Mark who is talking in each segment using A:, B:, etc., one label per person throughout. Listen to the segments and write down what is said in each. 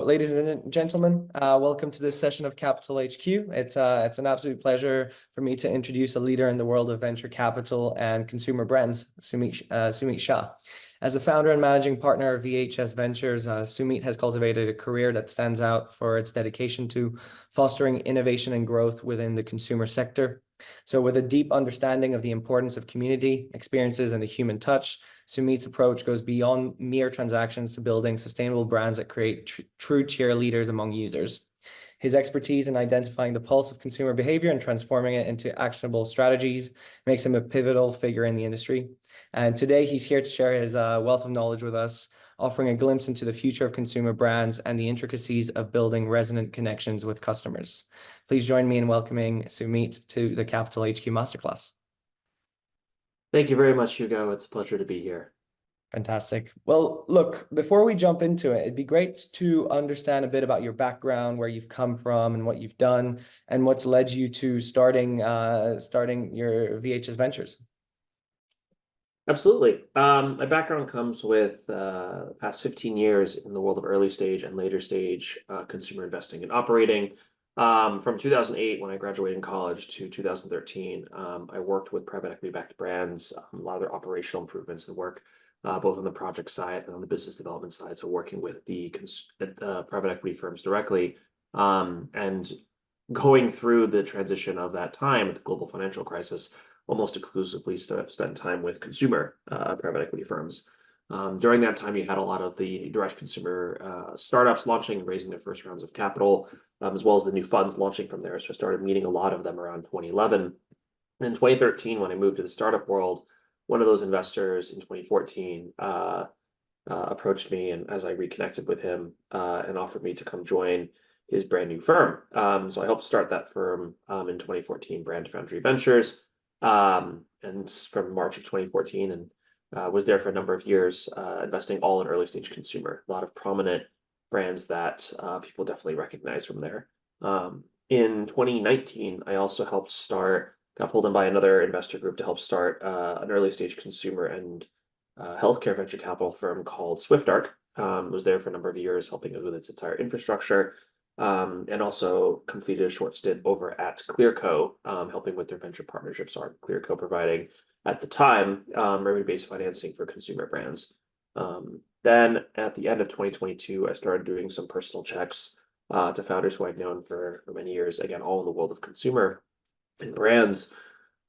A: ladies and gentlemen, welcome to this session of Capital HQ. It's an absolute pleasure for me to introduce a leader in the world of venture capital and consumer brands, Sumit Shah. As the founder and managing partner of VHS Ventures, Sumit has cultivated a career that stands out for its dedication to fostering innovation and growth within the consumer sector. So with a deep understanding of the importance of community, experiences, and the human touch, Sumit's approach goes beyond mere transactions to building sustainable brands that create true cheerleaders among users. His expertise in identifying the pulse of consumer behavior and transforming it into actionable strategies makes him a pivotal figure in the industry. And today he's here to share his wealth of knowledge with us, offering a glimpse into the future of consumer brands and the intricacies of building resonant connections with customers. Please join me in welcoming Sumit to the Capital HQ Masterclass.
B: Thank you very much, Hugo. It's a pleasure to be here.
A: Fantastic. Well, look, before we jump into it, it'd be great to understand a bit about your background, where you've come from and what you've done, and what's led you to starting your VHS Ventures.
B: Absolutely. My background comes with the past 15 years in the world of early stage and later stage consumer investing and operating. From 2008, when I graduated in college, to 2013, I worked with private equity-backed brands, a lot of their operational improvements and work, both on the project side and on the business development side. So working with the private equity firms directly, and going through the transition of that time with the global financial crisis, almost exclusively spent time with consumer private equity firms. During that time, you had a lot of the direct consumer startups launching and raising their first rounds of capital, as well as the new funds launching from there. So I started meeting a lot of them around 2011. And in 2013, when I moved to the startup world, one of those investors in 2014 approached me, and as I reconnected with him, and offered me to come join his brand new firm. So I helped start that firm in 2014, Brand Foundry Ventures, and from March of 2014, and was there for a number of years, investing all in early stage consumer. A lot of prominent brands that people definitely recognize from there. In 2019, I also got pulled in by another investor group to help start an early stage consumer and healthcare venture capital firm called SwiftArc. Was there for a number of years, helping it with its entire infrastructure, and also completed a short stint over at Clearco, helping with their venture partnerships. Clearco providing, at the time, revenue-based financing for consumer brands. Then at the end of 2022, I started doing some personal checks to founders who I'd known for many years, again, all in the world of consumer and brands.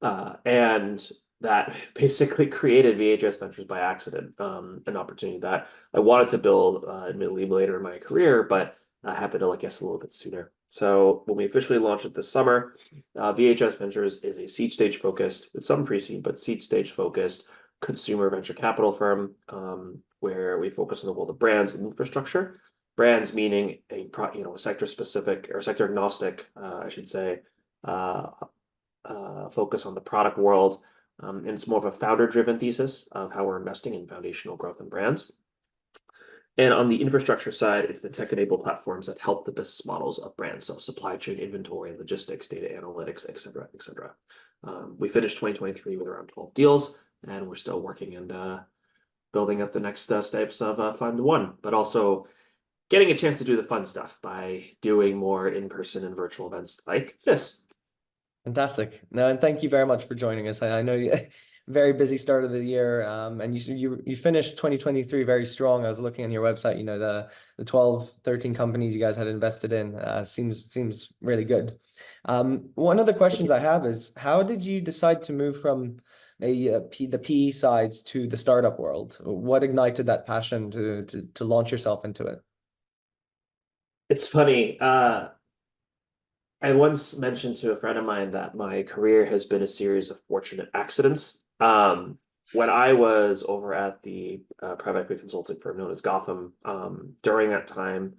B: And that basically created VHS Ventures by accident, an opportunity that I wanted to build, admittedly later in my career, but I happened to guess a little bit sooner. So when we officially launched it this summer, VHS Ventures is a seed stage focused, with some pre-seed, but seed stage focused consumer venture capital firm, where we focus on the world of brands and infrastructure. Brands meaning a sector specific or sector agnostic, I should say, focus on the product world. And it's more of a founder driven thesis of how we're investing in foundational growth in brands. And on the infrastructure side, it's the tech-enabled platforms that help the business models of brands. So supply chain, inventory, logistics, data analytics, et cetera, et cetera. We finished 2023 with around 12 deals, and we're still working and building up the next steps of Fund 1, but also getting a chance to do the fun stuff by doing more in-person and virtual events like this.
A: Fantastic. No, and thank you very much for joining us. I know you very busy start of the year, and you finished 2023 very strong. I was looking on your website, the 12, 13 companies you guys had invested in, seems really good. One of the questions I have is, how did you decide to move from the PE sides to the startup world? What ignited that passion to launch yourself into it?
B: It's funny. I once mentioned to a friend of mine that my career has been a series of fortunate accidents. When I was over at the private equity consulting firm known as Gotham, during that time,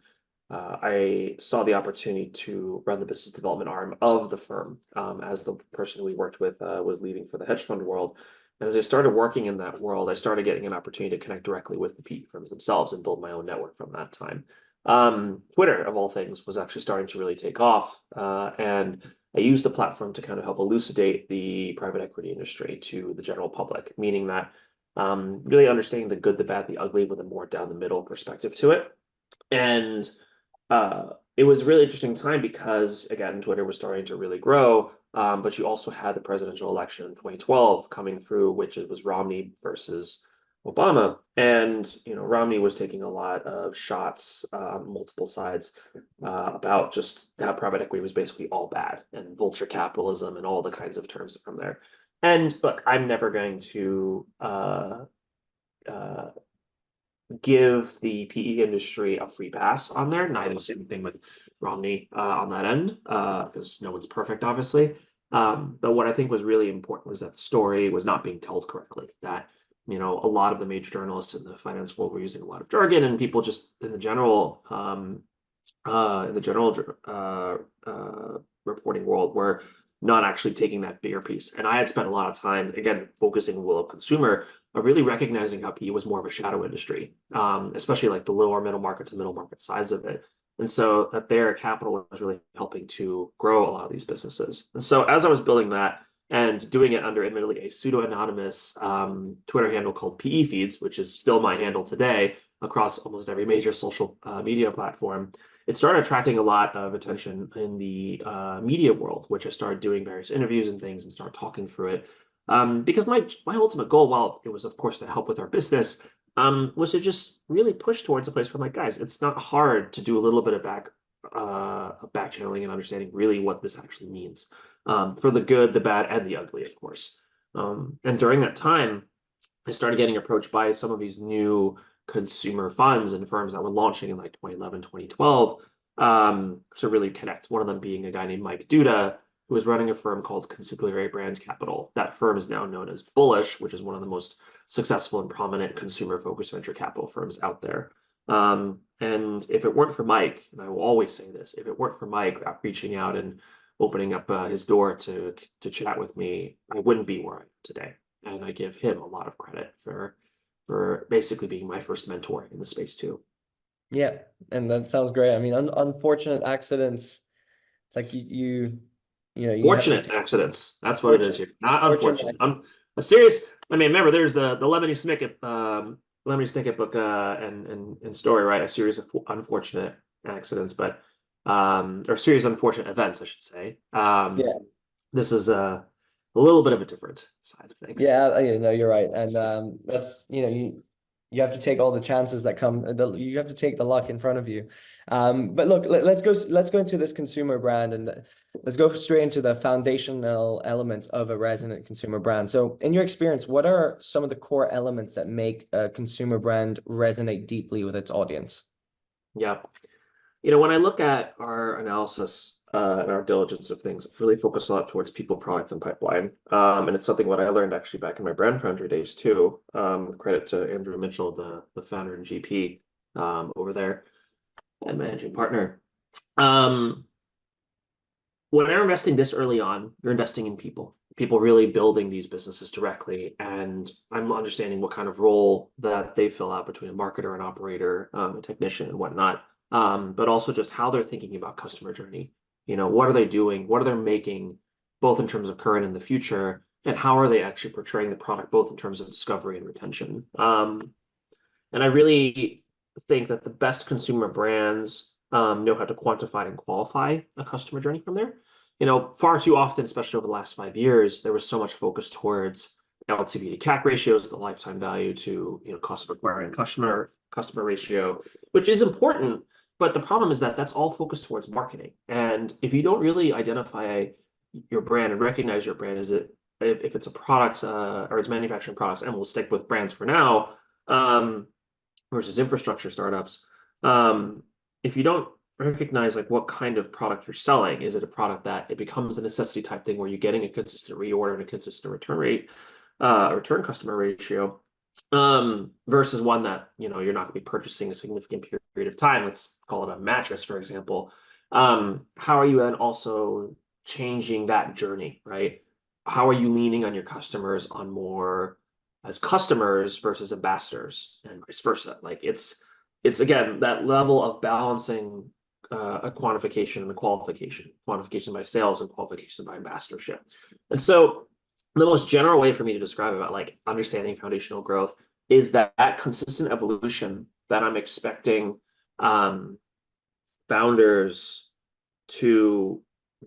B: I saw the opportunity to run the business development arm of the firm, as the person we worked with was leaving for the hedge fund world. And as I started working in that world, I started getting an opportunity to connect directly with the PE firms themselves and build my own network from that time. Twitter, of all things, was actually starting to really take off, and I used the platform to kind of help elucidate the private equity industry to the general public, meaning that really understanding the good, the bad, the ugly with a more down the middle perspective to it. And it was a really interesting time because, again, Twitter was starting to really grow. But you also had the presidential election in 2012 coming through, which it was Romney versus Obama. And, Romney was taking a lot of shots on multiple sides about just how private equity was basically all bad and vulture capitalism and all the kinds of terms from there. And look, I'm never going to uh, give the PE industry a free pass on there. Neither same thing with Romney on that end, because no one's perfect, obviously. But what I think was really important was that the story was not being told correctly. That a lot of the major journalists in the finance world were using a lot of jargon, and people just in the general reporting world were not actually taking that bigger piece. And I had spent a lot of time, again, focusing will of consumer, really recognizing how PE was more of a shadow industry, especially like the lower middle market to middle market size of it. And so that their capital was really helping to grow a lot of these businesses. And so as I was building that and doing it under admittedly a pseudo-anonymous Twitter handle called PE Feeds, which is still my handle today across almost every major social media platform, it started attracting a lot of attention in the media world, which I started doing various interviews and things and started talking through it. Because my ultimate goal, while it was of course to help with our business, was to just really push towards a place where I'm like, guys, it's not hard to do a little bit of back channeling and understanding really what this actually means, for the good, the bad, and the ugly, of course. And during that time, I started getting approached by some of these new consumer funds and firms that were launching in like 2011, 2012, to really connect. One of them being a guy named Mike Duda, who was running a firm called Consigliere Brand Capital. That firm is now known as Bullish, which is one of the most successful and prominent consumer-focused venture capital firms out there. And if it weren't for Mike, and I will always say this, if it weren't for Mike reaching out and opening up his door to chat with me, I wouldn't be where I am today. And I give him a lot of credit for basically being my first mentor in the space too.
A: Yeah, and that sounds great. I mean, unfortunate accidents. It's like you have to
B: Fortunate
A: take
B: accidents. That's what it is
A: fortunate
B: here. Not
A: fortunate
B: unfortunate.
A: accidents.
B: A serious. I mean, remember, there's the Lemony Snicket book and story, right? A series of unfortunate accidents, but or series of unfortunate events, I should say.
A: Yeah,
B: This is a little bit of a different side of things.
A: yeah, you're right, and that's you have to take all the chances that come. You have to take the luck in front of you. But look, let's go into this consumer brand, and let's go straight into the foundational elements of a resonant consumer brand. So, in your experience, what are some of the core elements that make a consumer brand resonate deeply with its audience?
B: Yeah. When I look at our analysis and our diligence of things, I really focus a lot towards people, product, and pipeline. And it's something what I learned actually back in my brand foundry days too. Credit to Andrew Mitchell, the founder and GP over there and managing partner. When you're investing this early on, you're investing in people really building these businesses directly. And I'm understanding what kind of role that they fill out between a marketer and operator, a technician and whatnot. But also just how they're thinking about customer journey. What are they doing? What are they making, both in terms of current and the future? And how are they actually portraying the product, both in terms of discovery and retention? And I really think that the best consumer brands know how to quantify and qualify a customer journey from there. Far too often, especially over the last 5 years, there was so much focus towards LTV to CAC ratios, the lifetime value to cost of acquiring customer ratio, which is important. But the problem is that that's all focused towards marketing. And if you don't really identify your brand and recognize your brand, if it's a product or it's manufacturing products, and we'll stick with brands for now, versus infrastructure startups, if you don't recognize like what kind of product you're selling, is it a product that it becomes a necessity type thing where you're getting a consistent reorder and a consistent return rate, return customer ratio, versus one that you're not going to be purchasing a significant period of time. Let's call it a mattress, for example. How are you then also changing that journey, right? How are you leaning on your customers on more as customers versus ambassadors and vice versa? Like it's again that level of balancing a quantification and a quantification by sales and qualification by ambassadorship. And so the most general way for me to describe about like understanding foundational growth is that consistent evolution that I'm expecting founders to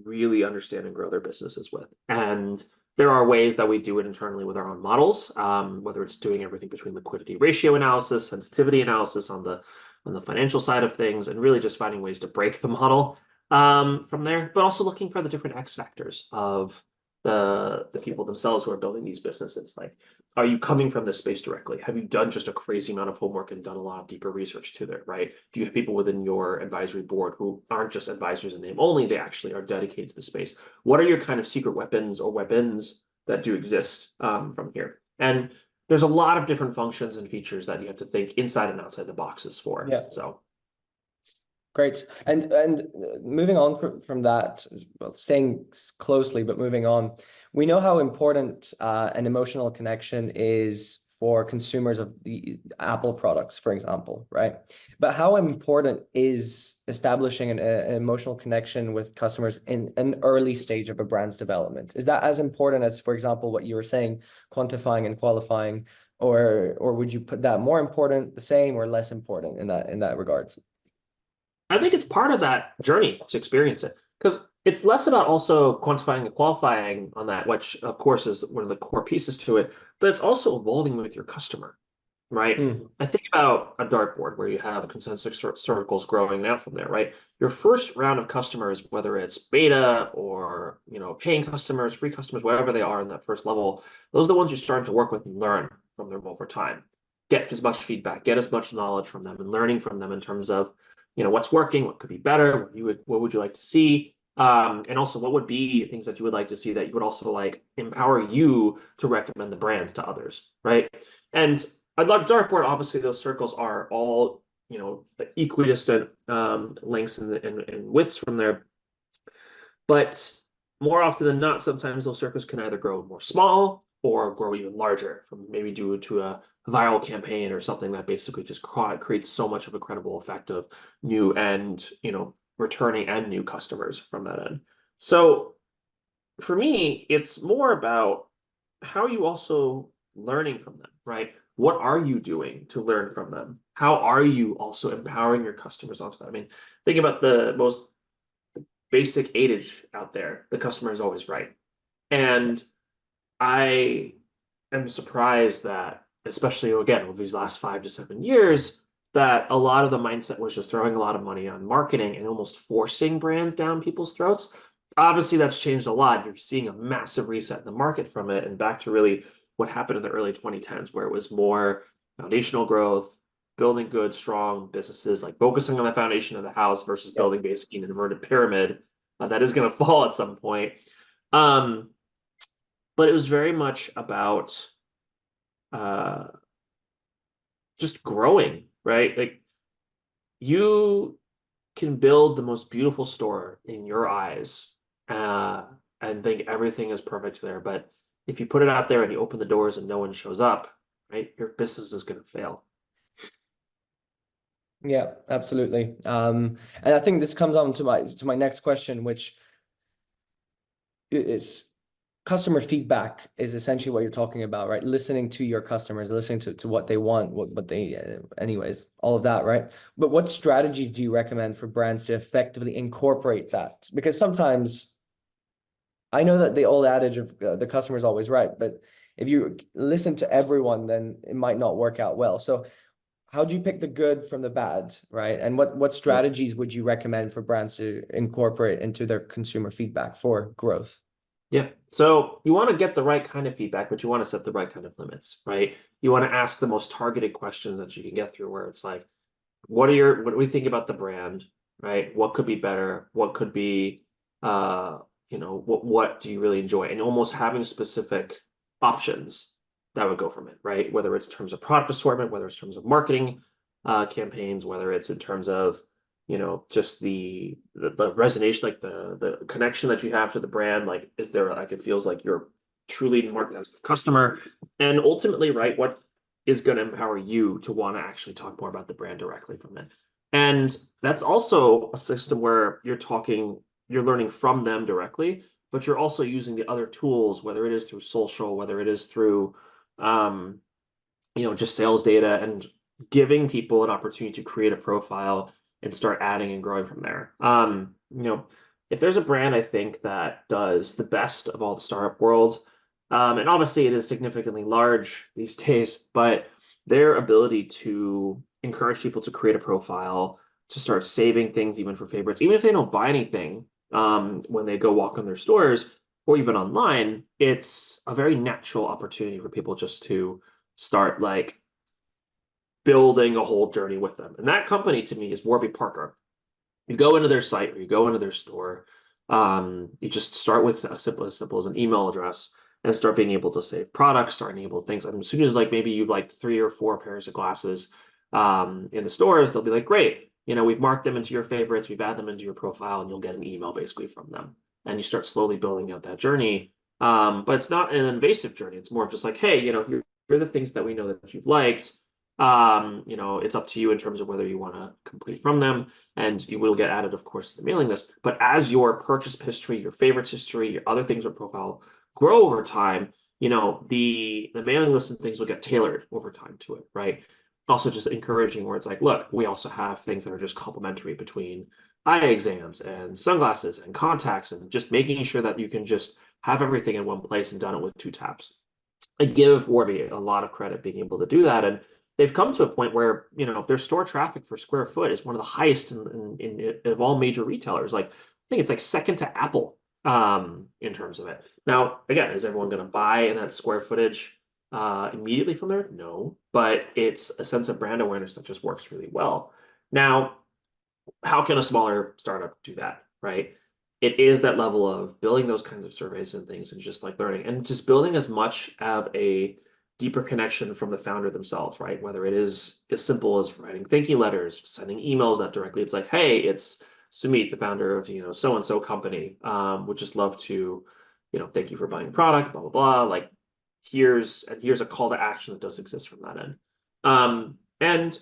B: really understand and grow their businesses with. And there are ways that we do it internally with our own models, whether it's doing everything between liquidity ratio analysis, sensitivity analysis on the financial side of things, and really just finding ways to break the model from there, but also looking for the different X factors of the people themselves who are building these businesses. Like, are you coming from this space directly? Have you done just a crazy amount of homework and done a lot of deeper research to it, right? Do you have people within your advisory board who aren't just advisors in name only, they actually are dedicated to the space? What are your kind of secret weapons or weapons that do exist from here? And there's a lot of different functions and features that you have to think inside and outside the boxes for.
A: Yeah.
B: So
A: Great. And moving on from that, well, staying closely, but moving on, we know how important an emotional connection is for consumers of the Apple products, for example, right? But how important is establishing an emotional connection with customers in an early stage of a brand's development? Is that as important as, for example, what you were saying, quantifying and qualifying, or would you put that more important, the same, or less important in that regards?
B: I think it's part of that journey to experience it, because it's less about also quantifying and qualifying on that, which of course is one of the core pieces to it, but it's also evolving with your customer, right?
A: Mm.
B: I think about a dartboard where you have concentric circles growing out from there, right? Your first round of customers, whether it's beta or paying customers, free customers, whatever they are in that first level, those are the ones you're starting to work with and learn from them over time. Get as much feedback, get as much knowledge from them, and learning from them in terms of what's working, what could be better, what would you like to see, and also what would be things that you would like to see that you would also like empower you to recommend the brands to others, right? And I love dartboard. Obviously, those circles are all equidistant lengths and widths from there, but more often than not, sometimes those circles can either grow more small or grow even larger, from maybe due to a viral campaign or something that basically just creates so much of a credible effect of new and returning and new customers from that end. So for me, it's more about how are you also learning from them, right? What are you doing to learn from them? How are you also empowering your customers onto that? I mean, think about the most basic adage out there: the customer is always right. And I am surprised that, especially again, over these last 5 to 7 years, that a lot of the mindset was just throwing a lot of money on marketing and almost forcing brands down people's throats. Obviously, that's changed a lot. You're seeing a massive reset in the market from it and back to really what happened in the early 2010s, where it was more foundational growth, building good, strong businesses, like focusing on the foundation of the house versus
A: Yeah.
B: building basically an inverted pyramid that is going to fall at some point. Um, but it was very much about uh, just growing, right? Like, you can build the most beautiful store in your eyes uh, and think everything is perfect there. But if you put it out there and you open the doors and no one shows up, right, your business is going to fail.
A: Yeah, absolutely. And I think this comes on to my next question, which is customer feedback is essentially what you're talking about, right? Listening to your customers, listening to what they want, what they, anyways, all of that, right? But what strategies do you recommend for brands to effectively incorporate that? Because sometimes I know that the old adage of the customer is always right, but if you listen to everyone, then it might not work out well. So how do you pick the good from the bad, right? And what
B: Yeah.
A: strategies would you recommend for brands to incorporate into their consumer feedback for growth?
B: Yeah. So you want to get the right kind of feedback, but you want to set the right kind of limits, right? You want to ask the most targeted questions that you can get through, where it's like, what do we think about the brand, right? What could be better? What could be, what do you really enjoy? And almost having specific options that would go from it, right? Whether it's in terms of product assortment, whether it's in terms of marketing campaigns, whether it's in terms of, just the resonation, like the connection that you have to the brand. Like, is there like, it feels like you're truly marketing as the customer, and ultimately, right, what is going to empower you to want to actually talk more about the brand directly from it. And that's also a system where you're learning from them directly, but you're also using the other tools, whether it is through social, whether it is through, just sales data, and giving people an opportunity to create a profile and start adding and growing from there. If there's a brand I think that does the best of all the startup worlds, and obviously it is significantly large these days, but their ability to encourage people to create a profile, to start saving things even for favorites, even if they don't buy anything, when they go walk on their stores or even online, it's a very natural opportunity for people just to start like building a whole journey with them. And that company to me is Warby Parker. You go into their site or you go into their store, you just start with as simple as an email address and start being able to save products, start enable things. And as soon as like maybe you've like 3 or 4 pairs of glasses in the stores, they'll be like, great, we've marked them into your favorites, we've added them into your profile, and you'll get an email basically from them. And you start slowly building out that journey. But it's not an invasive journey. It's more of just like, hey, here are the things that we know that you've liked. It's up to you in terms of whether you want to complete from them, and you will get added, of course, to the mailing list. But as your purchase history, your favorites history, your other things on profile grow over time, the mailing list and things will get tailored over time to it, right? Also, just encouraging where it's like, look, we also have things that are just complementary between eye exams and sunglasses and contacts, and just making sure that you can just have everything in one place and done it with 2 taps. I give Warby a lot of credit being able to do that, and they've come to a point where their store traffic for square foot is one of the highest of all major retailers. Like I think it's like second to Apple in terms of it. Now, again, is everyone going to buy in that square footage immediately from there? No, but it's a sense of brand awareness that just works really well. Now, how can a smaller startup do that, right? It is that level of building those kinds of surveys and things and just like learning and just building as much of a deeper connection from the founder themselves, right? Whether it is as simple as writing thank you letters, sending emails out directly. It's like, hey, it's Sumit, the founder of, so and so company. Would just love to, thank you for buying product, blah, blah, blah. Like here's a call to action that does exist from that end. And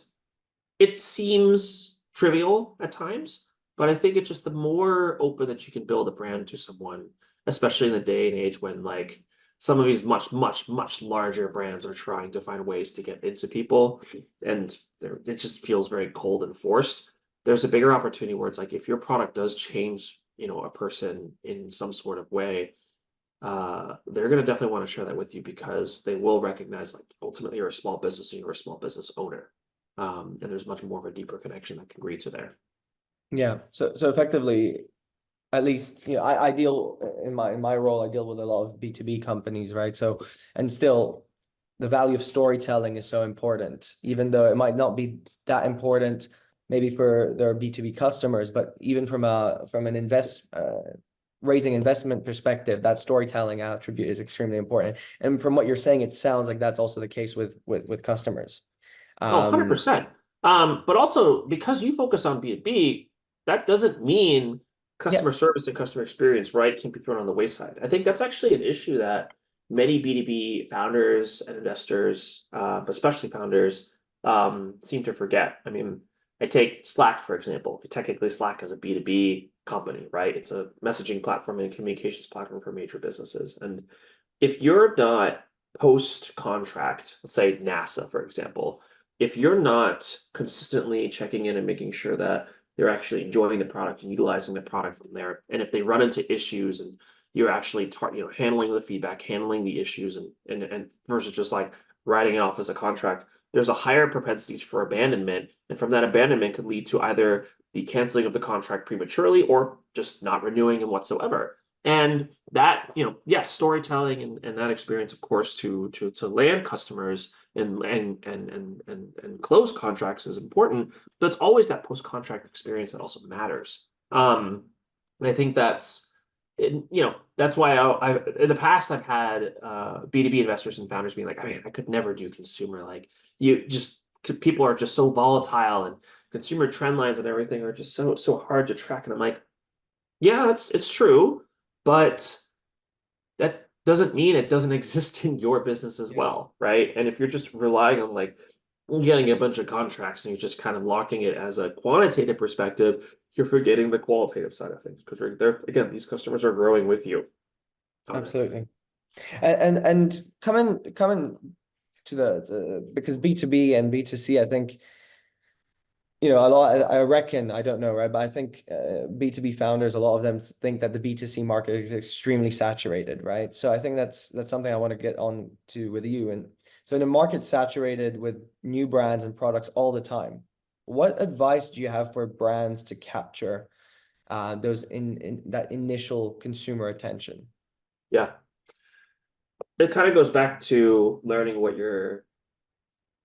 B: it seems trivial at times, but I think it's just the more open that you can build a brand to someone, especially in the day and age when like some of these much, much, much larger brands are trying to find ways to get into people, and it just feels very cold and forced. There's a bigger opportunity where it's like if your product does change, a person in some sort of way, they're going to definitely want to share that with you because they will recognize like ultimately you're a small business and you're a small business owner. And there's much more of a deeper connection that can create to there.
A: Yeah. So effectively, at least, I deal in my role, I deal with a lot of B2B companies, right? So, and still the value of storytelling is so important, even though it might not be that important maybe for their B2B customers, but even from an raising investment perspective, that storytelling attribute is extremely important. And from what you're saying, it sounds like that's also the case with customers.
B: Oh, 100%. But also because you focus on B2B, that doesn't mean
A: Yeah,
B: customer service and customer experience, right, can't be thrown on the wayside. I think that's actually an issue that many B2B founders and investors, but especially founders, seem to forget. I mean, I take Slack, for example. Technically, Slack is a B2B company, right? It's a messaging platform and communications platform for major businesses. And if you're not post-contract, let's say NASA, for example, if you're not consistently checking in and making sure that they're actually enjoying the product and utilizing the product from there, and if they run into issues and you're actually handling the feedback, handling the issues, and versus just like writing it off as a contract, there's a higher propensity for abandonment, and from that abandonment could lead to either the canceling of the contract prematurely or just not renewing it whatsoever. And that, yes, storytelling and that experience, of course, to land customers and close contracts is important, but it's always that post-contract experience that also matters. And I think that's why I in the past I've had B2B investors and founders being like, I mean, I could never do consumer. Like people are just so volatile and consumer trend lines and everything are just so hard to track. And I'm like, yeah, it's true, but that doesn't mean it doesn't exist in your business as well, right? And if you're just relying on like getting a bunch of contracts and you're just kind of locking it as a quantitative perspective, you're forgetting the qualitative side of things because they're again, these customers are growing with you.
A: absolutely. And coming to the because B2B and B2C, I think A lot, I reckon, I don't know, right? But I think B2B founders, a lot of them think that the B2C market is extremely saturated, right? So I think that's something I want to get on to with you. And so in a market saturated with new brands and products all the time, what advice do you have for brands to capture those in that initial consumer attention?
B: Yeah, it kind of goes back to learning what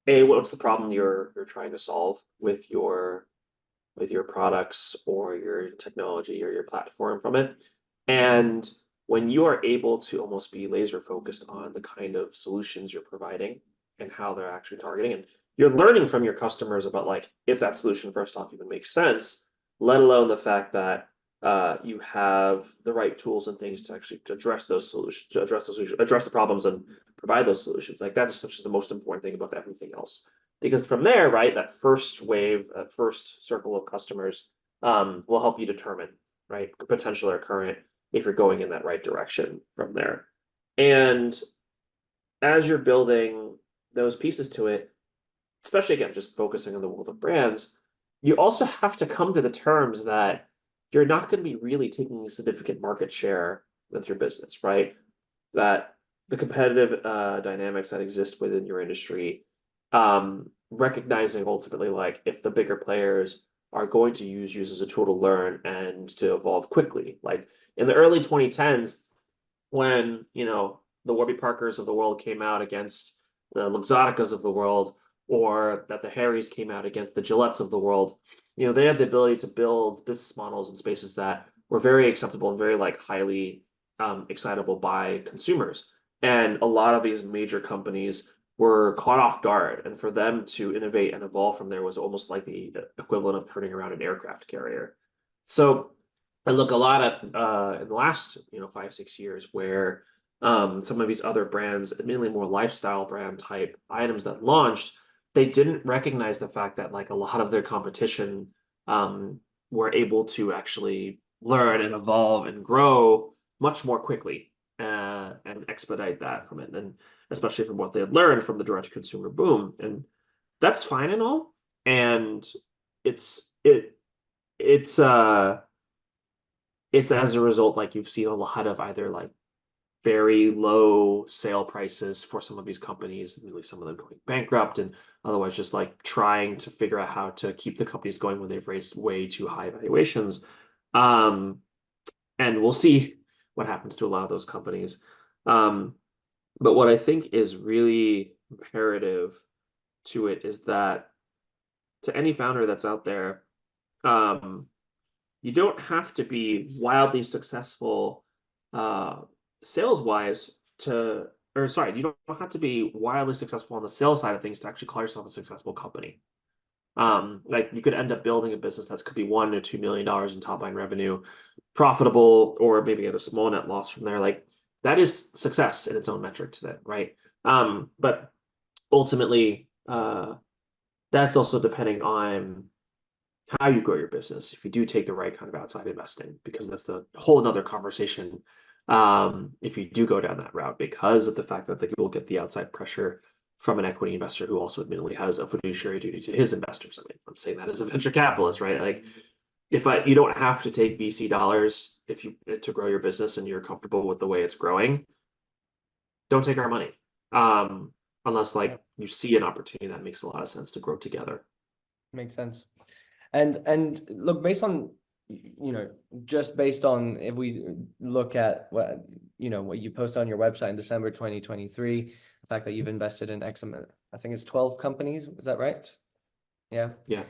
B: what's the problem you're trying to solve with your products or your technology or your platform from it. And when you are able to almost be laser focused on the kind of solutions you're providing and how they're actually targeting, and you're learning from your customers about like if that solution first off even makes sense, let alone the fact that you have the right tools and things to actually to address those solutions, address the problems and provide those solutions. Like that is such the most important thing above everything else. Because from there, right, that first wave, that first circle of customers will help you determine, right, potential or current if you're going in that right direction from there. And as you're building those pieces to it, especially again, just focusing on the world of brands, you also have to come to the terms that you're not going to be really taking significant market share with your business, right? That the competitive dynamics that exist within your industry, recognizing ultimately like if the bigger players are going to use you as a tool to learn and to evolve quickly. Like in the early 2010s, when the Warby Parkers of the world came out against the Luxotticas of the world, or that the Harrys came out against the Gillettes of the world, they had the ability to build business models in spaces that were very acceptable and very like highly excitable by consumers. And a lot of these major companies were caught off guard, and for them to innovate and evolve from there was almost like the equivalent of turning around an aircraft carrier. So I look a lot at in the last 5-6 years where some of these other brands, admittedly more lifestyle brand type items that launched, they didn't recognize the fact that like a lot of their competition were able to actually learn and evolve and grow much more quickly and expedite that from it, and especially from what they had learned from the direct consumer boom. And that's fine and all. And it's it it's it's as a result, like you've seen a lot of either like very low sale prices for some of these companies, really some of them going bankrupt, and otherwise just like trying to figure out how to keep the companies going when they've raised way too high valuations. Um, and we'll see what happens to a lot of those companies. But what I think is really imperative to it is that to any founder that's out there, you don't have to be wildly successful sales wise you don't have to be wildly successful on the sales side of things to actually call yourself a successful company. Like you could end up building a business that could be $1 to $2 million in top line revenue, profitable, or maybe at a small net loss from there. Like that is success in its own metric to that, right? But ultimately, that's also depending on how you grow your business. If you do take the right kind of outside investing, because that's the whole another conversation. If you do go down that route, because of the fact that you will get the outside pressure from an equity investor who also admittedly has a fiduciary duty to his investors. I mean, I'm saying that as a venture capitalist, right? Like you don't have to take VC dollars if you to grow your business and you're comfortable with the way it's growing, don't take our money. Unless like you see an opportunity that makes a lot of sense to grow together.
A: Makes sense. And look, based on just based on if we look at what you posted on your website in December 2023, the fact that you've invested in X amount, I think it's 12 companies, is that right? Yeah.
B: Yeah.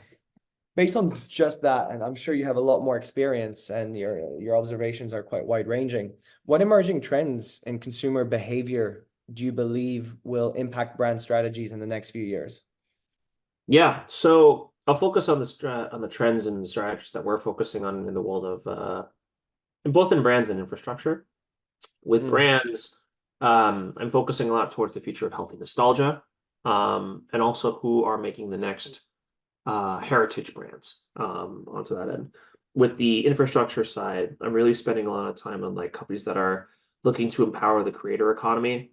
A: Based on just that, and I'm sure you have a lot more experience and your observations are quite wide ranging. What emerging trends in consumer behavior do you believe will impact brand strategies in the next few years?
B: Yeah. So I'll focus on the trends and strategies that we're focusing on in the world of both in brands and infrastructure. With brands, I'm focusing a lot towards the future of healthy nostalgia, and also who are making the next heritage brands onto that end. With the infrastructure side, I'm really spending a lot of time on like companies that are looking to empower the creator economy,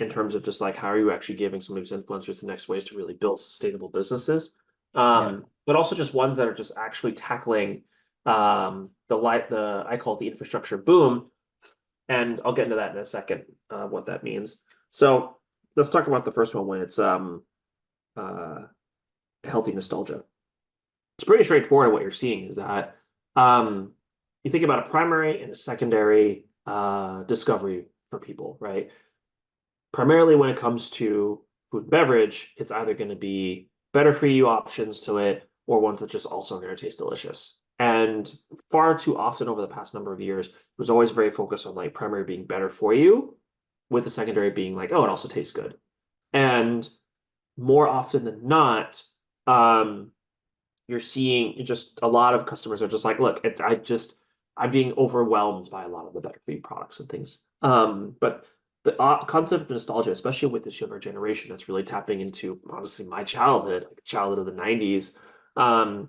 B: in terms of just like how are you actually giving some of these influencers the next ways to really build sustainable businesses.
A: Yeah.
B: But also just ones that are just actually tackling the I call it the infrastructure boom, and I'll get into that in a second, what that means. So let's talk about the first one when it's uh, healthy nostalgia. It's pretty straightforward. What you're seeing is that you think about a primary and a secondary discovery for people, right? Primarily when it comes to food and beverage, it's either going to be better for you options to it or ones that just also going to taste delicious. And far too often over the past number of years, it was always very focused on like primary being better for you, with the secondary being like, oh, it also tastes good. And more often than not, um, you're seeing just a lot of customers are just like, look, I'm being overwhelmed by a lot of the better for you products and things. But the concept of nostalgia, especially with this younger generation, that's really tapping into honestly my childhood, like the childhood of the 90s.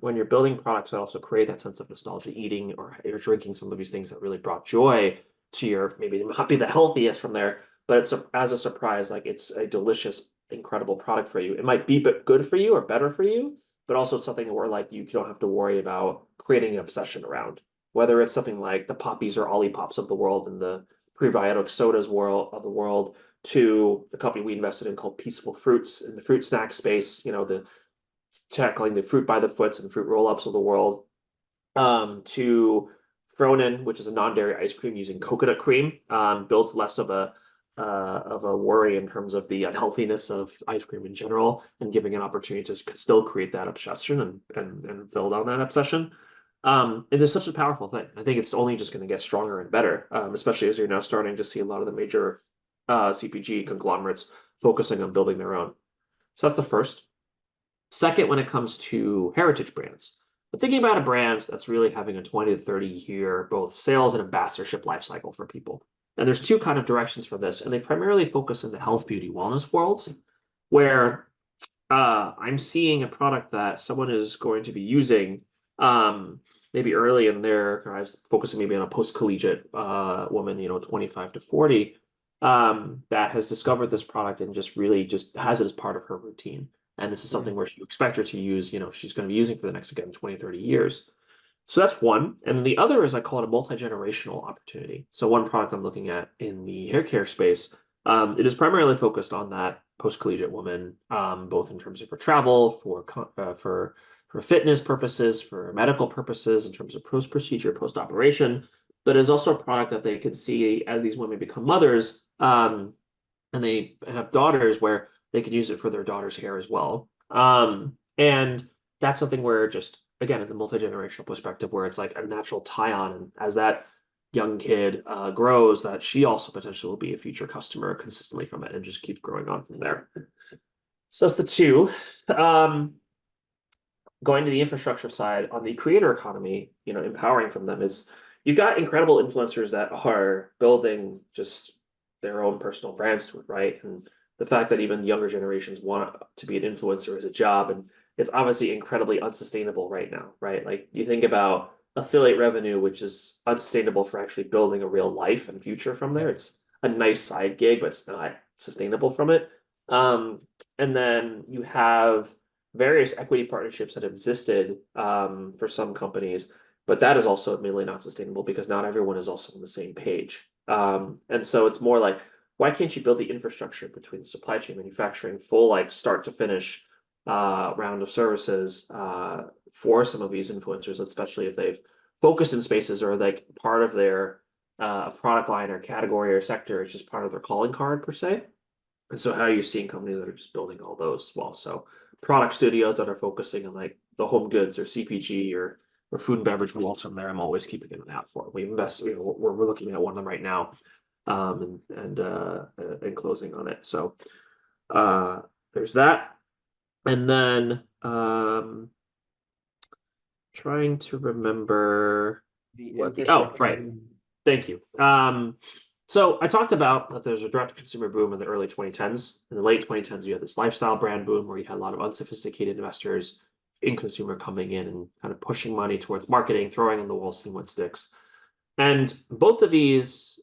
B: When you're building products that also create that sense of nostalgia, eating or you're drinking some of these things that really brought joy to your, maybe they might not be the healthiest from there, but it's as a surprise, like it's a delicious, incredible product for you. It might be good for you or better for you, but also it's something where like you don't have to worry about creating an obsession around. Whether it's something like the poppies or Ollipops of the world and the prebiotic sodas world of the world, to the company we invested in called Peaceful Fruits in the fruit snack space, the tackling the fruit by the foots and fruit roll-ups of the world, to Fronen, which is a non-dairy ice cream using coconut cream, builds less of a worry in terms of the unhealthiness of ice cream in general, and giving an opportunity to still create that obsession and build on that obsession. It is such a powerful thing. I think it's only just going to get stronger and better, especially as you're now starting to see a lot of the major CPG conglomerates focusing on building their own. So that's the first. Second, when it comes to heritage brands, but thinking about a brand that's really having a 20 to 30 year both sales and ambassadorship life cycle for people. And there's two kind of directions for this, and they primarily focus in the health, beauty, wellness worlds, where I'm seeing a product that someone is going to be using maybe early in their lives, focusing maybe on a post-collegiate woman, 25 to 40, that has discovered this product and just really just has it as part of her routine. And this is something where you expect her to use, she's going to be using for the next, again, 20, 30 years. So that's one. And the other is I call it a multi-generational opportunity. So one product I'm looking at in the hair care space, it is primarily focused on that post-collegiate woman, both in terms of for travel, for fitness purposes, for medical purposes, in terms of post-procedure, post-operation, but is also a product that they can see as these women become mothers, and they have daughters where they can use it for their daughter's hair as well. And that's something where just, again, it's a multi-generational perspective where it's like a natural tie-on. And as that young kid grows, that she also potentially will be a future customer consistently from it and just keeps growing on from there. So that's the two. Going to the infrastructure side on the creator economy, empowering from them is you've got incredible influencers that are building just their own personal brands to it, right? And the fact that even younger generations want to be an influencer as a job, and it's obviously incredibly unsustainable right now, right? Like you think about affiliate revenue, which is unsustainable for actually building a real life and future from there. It's a nice side gig, but it's not sustainable from it. And then you have various equity partnerships that have existed for some companies, but that is also admittedly not sustainable because not everyone is also on the same page. And so it's more like, why can't you build the infrastructure between supply chain manufacturing, full like start to finish round of services for some of these influencers, especially if they've focused in spaces or like part of their product line or category or sector is just part of their calling card per se. And so how are you seeing companies that are just building all those as well? So product studios that are focusing on like the home goods or CPG or food and beverage walls from there, I'm always keeping an eye out for. We invest, we're looking at one of them right now, and closing on it. So there's that. And then trying to remember what right. Thank you. So I talked about that there's a direct-to-consumer boom in the early 2010s. In the late 2010s, you had this lifestyle brand boom where you had a lot of unsophisticated investors in consumer coming in and kind of pushing money towards marketing, throwing on the wall, seeing what sticks. And both of these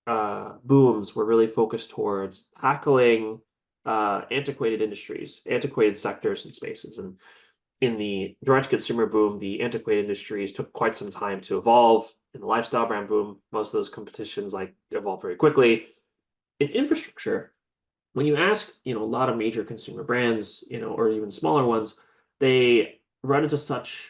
B: booms were really focused towards tackling antiquated industries, antiquated sectors and spaces. And in the direct consumer boom, the antiquated industries took quite some time to evolve. In the lifestyle brand boom, most of those competitions like evolved very quickly. In infrastructure, when you ask, a lot of major consumer brands, or even smaller ones, they run into such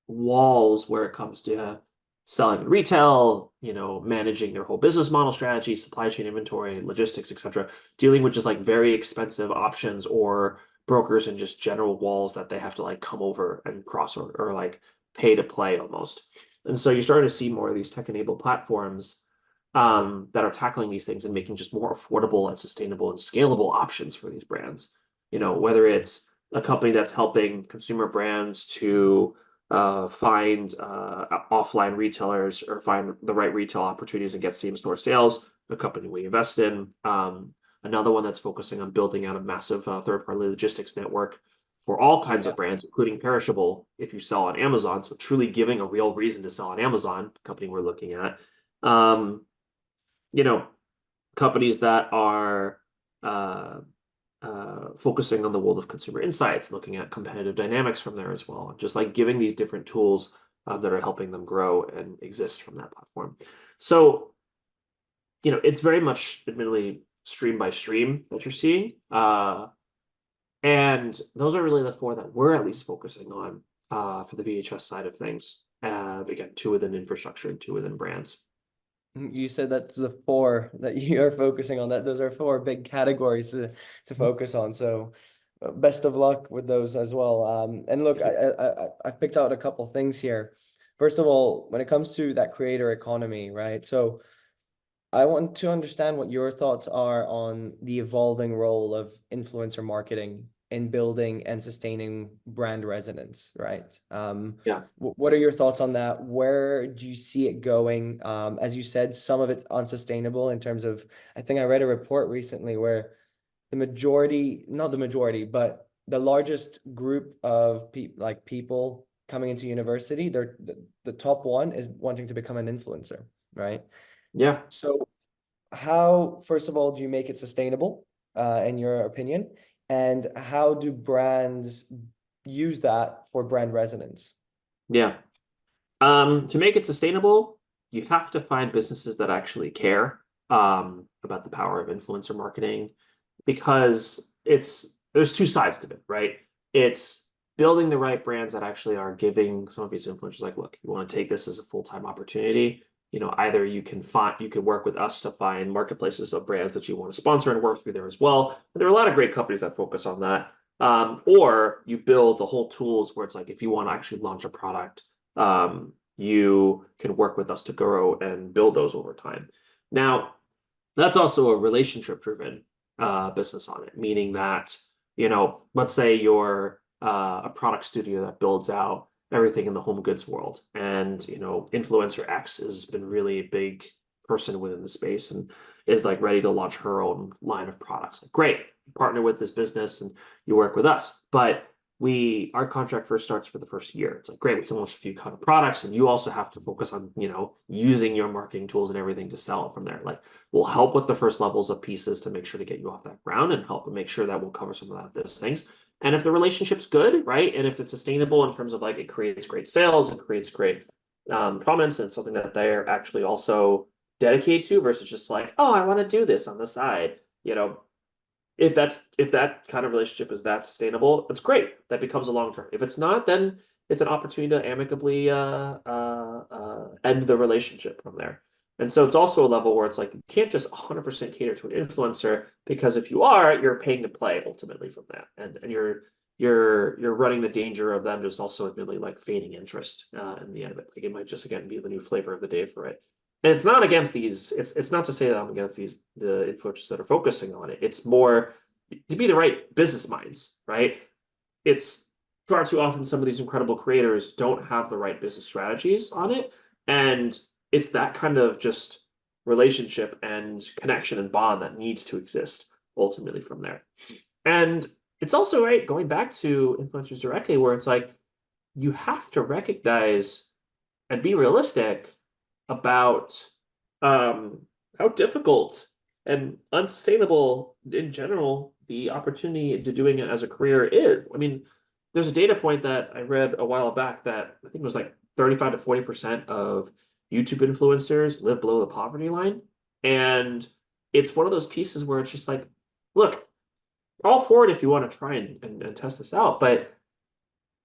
B: walls where it comes to selling in retail, managing their whole business model strategy, supply chain inventory, logistics, etc., dealing with just like very expensive options or brokers and just general walls that they have to like come over and cross or like pay to play almost. And so you're starting to see more of these tech-enabled platforms that are tackling these things and making just more affordable and sustainable and scalable options for these brands. Whether it's a company that's helping consumer brands to find offline retailers or find the right retail opportunities and get same-store sales, a company we invest in. Another one that's focusing on building out a massive third-party logistics network for all kinds of brands, including perishable, if you sell on Amazon. So truly giving a real reason to sell on Amazon, company we're looking at. Companies that are focusing on the world of consumer insights, looking at competitive dynamics from there as well, just like giving these different tools that are helping them grow and exist from that platform. So, it's very much admittedly stream by stream that you're seeing. And those are really the four that we're at least focusing on for the VHS side of things. Again, two within infrastructure and two within brands.
A: You said that's the four that you are focusing on. Those are four big categories to focus on. So best of luck with those as well. And look, I've picked out a couple things here. First of all, when it comes to that creator economy, right? So I want to understand what your thoughts are on the evolving role of influencer marketing in building and sustaining brand resonance, right?
B: Yeah.
A: What are your thoughts on that? Where do you see it going? As you said, some of it's unsustainable in terms of, I think I read a report recently where the majority, not the majority, but the largest group of people coming into university, the top one is wanting to become an influencer, right?
B: Yeah.
A: So how, first of all, do you make it sustainable, in your opinion? And how do brands use that for brand resonance?
B: Yeah. To make it sustainable, you have to find businesses that actually care about the power of influencer marketing, because there's two sides to it, right? It's building the right brands that actually are giving some of these influencers like, look, you want to take this as a full-time opportunity. Either you can work with us to find marketplaces of brands that you want to sponsor and work through there as well. And there are a lot of great companies that focus on that. Or you build the whole tools where it's like, if you want to actually launch a product, you can work with us to grow and build those over time. Now, that's also a relationship-driven business on it, meaning that, let's say you're a product studio that builds out everything in the home goods world, and influencer X has been really a big person within the space and is like ready to launch her own line of products. Like, great, partner with this business and you work with us, but our contract first starts for the first year. It's like, great, we can launch a few kind of products, and you also have to focus on, using your marketing tools and everything to sell it from there. Like, we'll help with the first levels of pieces to make sure to get you off that ground and help make sure that we'll cover some of those things. And if the relationship's good, right, and if it's sustainable in terms of like it creates great sales and creates great prominence and something that they're actually also dedicated to versus just like, oh, I want to do this on the side, if that kind of relationship is that sustainable, it's great. That becomes a long term. If it's not, then it's an opportunity to amicably end the relationship from there. And so it's also a level where it's like, you can't just 100% cater to an influencer, because if you are, you're paying to play ultimately from that. And you're running the danger of them just also admittedly like feigning interest in the end of it. Like, it might just again be the new flavor of the day for it. And it's not against these, it's not to say that I'm against the influencers that are focusing on it. It's more to be the right business minds, right? It's far too often some of these incredible creators don't have the right business strategies on it. And it's that kind of just relationship and connection and bond that needs to exist ultimately from there. And it's also, right, going back to influencers directly, where it's like, you have to recognize and be realistic about how difficult and unsustainable in general the opportunity to doing it as a career is. I mean, there's a data point that I read a while back that I think it was like 35 to 40% of YouTube influencers live below the poverty line. And it's one of those pieces where it's just like, look, all for it if you want to try and test this out. But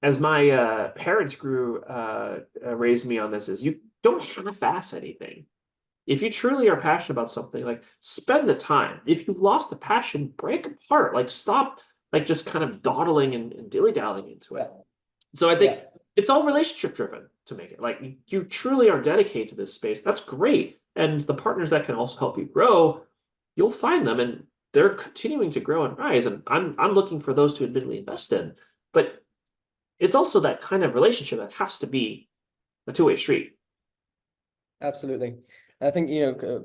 B: as my parents raised me on this, is you don't half-ass anything. If you truly are passionate about something, like spend the time. If you've lost the passion, break apart. Like stop, like just kind of dawdling and dilly-dallying into it. So I think
A: Yeah,
B: it's all relationship driven to make it. Like you truly are dedicated to this space. That's great. And the partners that can also help you grow, you'll find them and they're continuing to grow and rise. And I'm looking for those to admittedly invest in. But it's also that kind of relationship that has to be a two-way street.
A: absolutely. I think,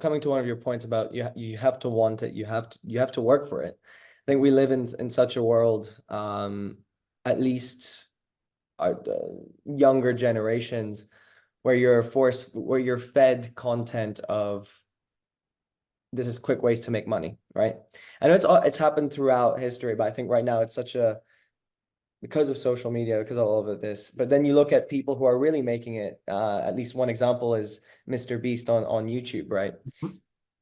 A: coming to one of your points about you have to want it, you have to work for it. I think we live in such a world, at least our younger generations, where you're fed content of this is quick ways to make money, right? I know it's happened throughout history, but I think right now it's such a because of social media, because of all of this. But then you look at people who are really making it. At least one example is Mr. Beast on YouTube, right?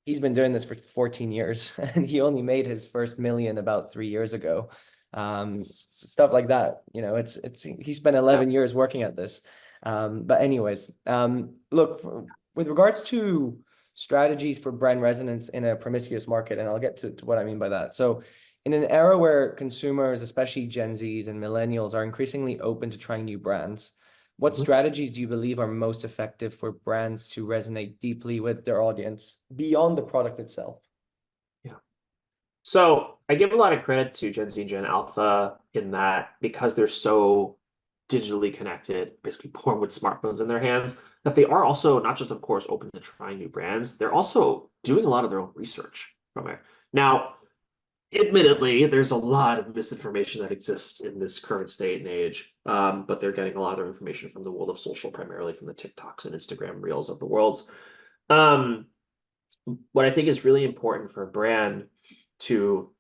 A: He's been doing this for 14 years and he only made his first million about 3 years ago. Stuff like that. It's he spent 11 years working at this. But anyways, look, with regards to strategies for brand resonance in a promiscuous market, and I'll get to what I mean by that. So in an era where consumers, especially Gen Zs and millennials, are increasingly open to trying new brands, what
B: Mhm.
A: strategies do you believe are most effective for brands to resonate deeply with their audience beyond the product itself?
B: Yeah. So I give a lot of credit to Gen Z and Gen Alpha in that because they're so digitally connected, basically born with smartphones in their hands, that they are also not just, of course, open to trying new brands, they're also doing a lot of their own research from there. Now, admittedly, there's a lot of misinformation that exists in this current state and age, but they're getting a lot of their information from the world of social, primarily from the TikToks and Instagram reels of the world. Um, what I think is really important for a brand to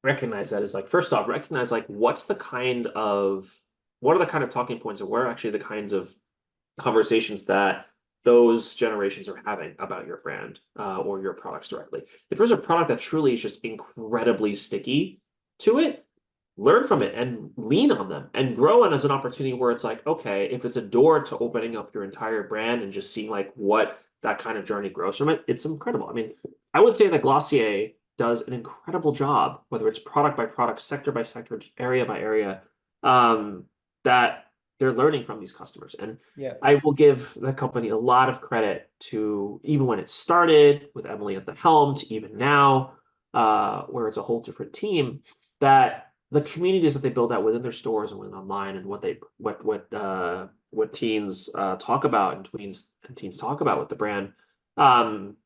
B: recognize that is like, first off, recognize like what are the kind of talking points and what are actually the kinds of conversations that those generations are having about your brand or your products directly. If there's a product that truly is just incredibly sticky to it, learn from it and lean on them and grow it as an opportunity where it's like, okay, if it's a door to opening up your entire brand and just seeing like what that kind of journey grows from it, it's incredible. I mean, I would say that Glossier does an incredible job, whether it's product by product, sector by sector, area by area, that they're learning from these customers. And
A: Yeah.
B: I will give the company a lot of credit to even when it started with Emily at the helm to even now, where it's a whole different team, that the communities that they build out within their stores and within online and what teens talk about and teens talk about with the brand, um,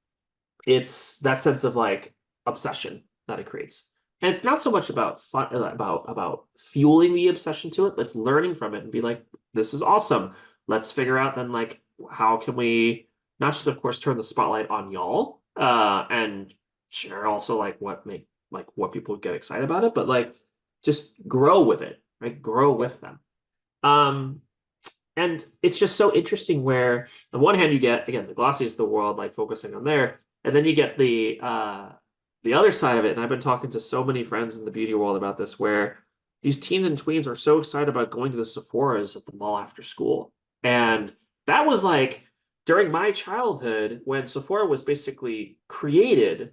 B: it's that sense of like obsession that it creates. And it's not so much about fun about fueling the obsession to it, but it's learning from it and be like, this is awesome. Let's figure out then like how can we not just of course turn the spotlight on y'all and share also like what people get excited about it, but like just grow with it, right? Grow
A: Yeah.
B: with them. Um, and it's just so interesting where on one hand you get again the Glossies of the world like focusing on there, and then you get the other side of it. And I've been talking to so many friends in the beauty world about this, where these teens and tweens are so excited about going to the Sephora's at the mall after school. And that was like during my childhood when Sephora was basically created,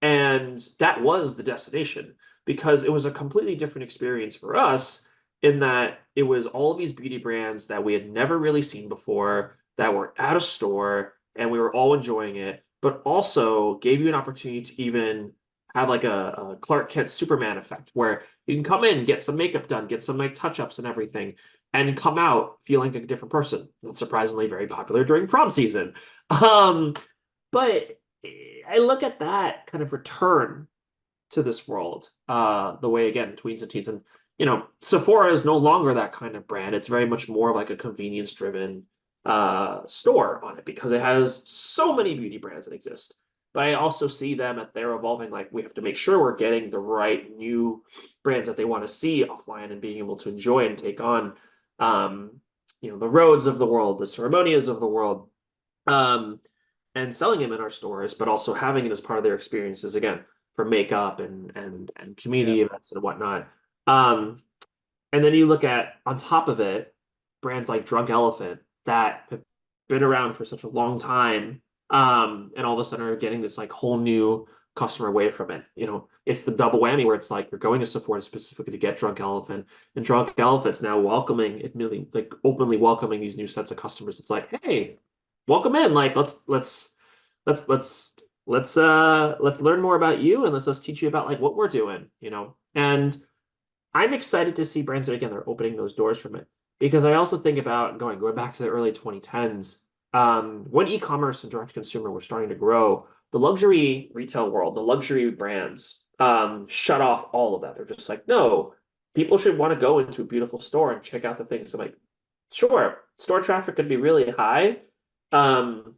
B: and that was the destination because it was a completely different experience for us in that it was all of these beauty brands that we had never really seen before that were out of store and we were all enjoying it, but also gave you an opportunity to even have like a Clark Kent Superman effect where you can come in, get some makeup done, get some like touch-ups and everything, and come out feeling like a different person. That's surprisingly very popular during prom season. But I look at that kind of return to this world, the way again, tweens and teens, and Sephora is no longer that kind of brand. It's very much more like a convenience-driven store on it because it has so many beauty brands that exist. But I also see them at they're evolving. Like we have to make sure we're getting the right new brands that they want to see offline and being able to enjoy and take on, um, the roads of the world, the ceremonias of the world, um, and selling them in our stores, but also having it as part of their experiences again for makeup and
A: Yeah.
B: community events and whatnot. And then you look at on top of it, brands like Drunk Elephant that have been around for such a long time, and all of a sudden are getting this like whole new customer away from it. It's the double whammy where it's like you're going to Sephora specifically to get Drunk Elephant, and Drunk Elephant's now welcoming, admittedly, like openly welcoming these new sets of customers. It's like, hey, welcome in. Like let's let's learn more about you and let's teach you about like what we're doing. And I'm excited to see brands that again they're opening those doors from it because I also think about going back to the early 2010s, when e-commerce and direct consumer were starting to grow, the luxury retail world, the luxury brands, shut off all of that. They're just like, no, people should want to go into a beautiful store and check out the things. I'm like, sure, store traffic could be really high, um,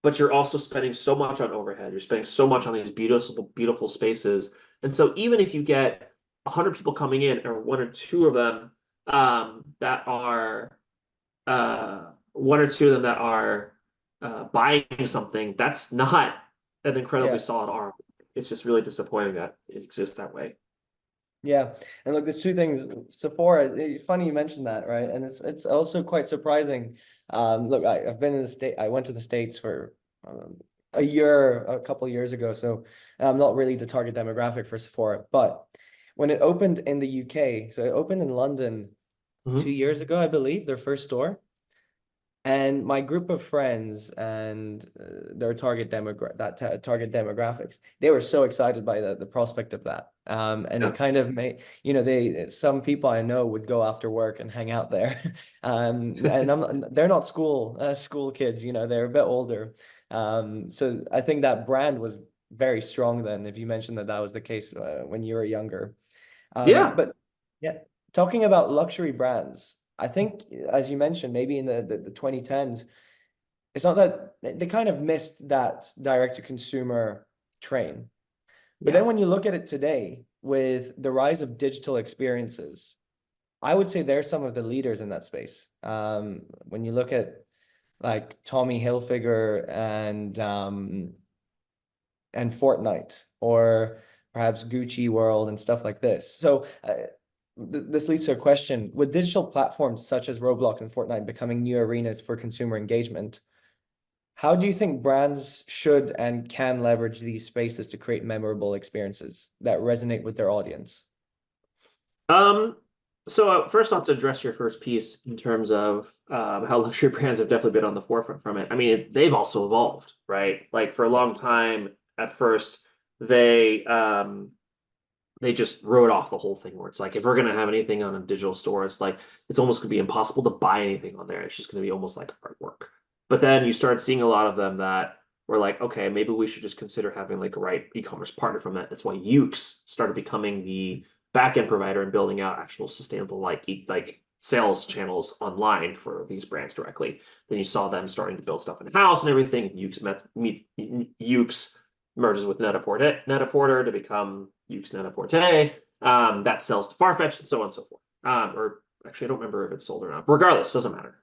B: but you're also spending so much on overhead. You're spending so much on these beautiful, beautiful spaces. And so even if you get 100 people coming in, or one or two of them that are one or two of them that are buying something, that's not an incredibly
A: Yeah.
B: solid ROI. It's just really disappointing that it exists that way.
A: Yeah, and look, there's two things. Sephora, funny you mentioned that, right? And it's also quite surprising. Look, I've been in the state. I went to the States for a year, a couple of years ago, so I'm not really the target demographic for Sephora. But when it opened in the UK, so it opened in London
B: Mhm.
A: 2 years ago, I believe, their first store. And my group of friends and their target demographics, they were so excited by the prospect of that. And
B: Yeah.
A: it kind of made, some people I know would go after work and hang out there. And they're not school kids, they're a bit older. So I think that brand was very strong then, if you mentioned that was the case when you were younger.
B: Yeah.
A: But yeah, talking about luxury brands, I think, as you mentioned, maybe in the 2010s, it's not that they kind of missed that direct to consumer train. But
B: Yeah.
A: then when you look at it today, with the rise of digital experiences, I would say they're some of the leaders in that space. When you look at like Tommy Hilfiger and Fortnite, or perhaps Gucci World and stuff like this. So this leads to a question. With digital platforms such as Roblox and Fortnite becoming new arenas for consumer engagement, how do you think brands should and can leverage these spaces to create memorable experiences that resonate with their audience?
B: Um, so first off, to address your first piece in terms of how luxury brands have definitely been on the forefront from it. I mean, they've also evolved, right? Like for a long time, at first, they they just wrote off the whole thing where it's like if we're gonna have anything on a digital store, it's like it's almost gonna be impossible to buy anything on there. It's just gonna be almost like artwork. But then you start seeing a lot of them that were like, okay, maybe we should just consider having like a right e-commerce partner from that. That's why Ukes started becoming the backend provider and building out actual sustainable like sales channels online for these brands directly. Then you saw them starting to build stuff in house and everything. And Ukes merges with Net-a-Porter to become Ukes Net-a-Porter. That sells to Farfetch and so on and so forth. Or actually, I don't remember if it's sold or not. Regardless, doesn't matter.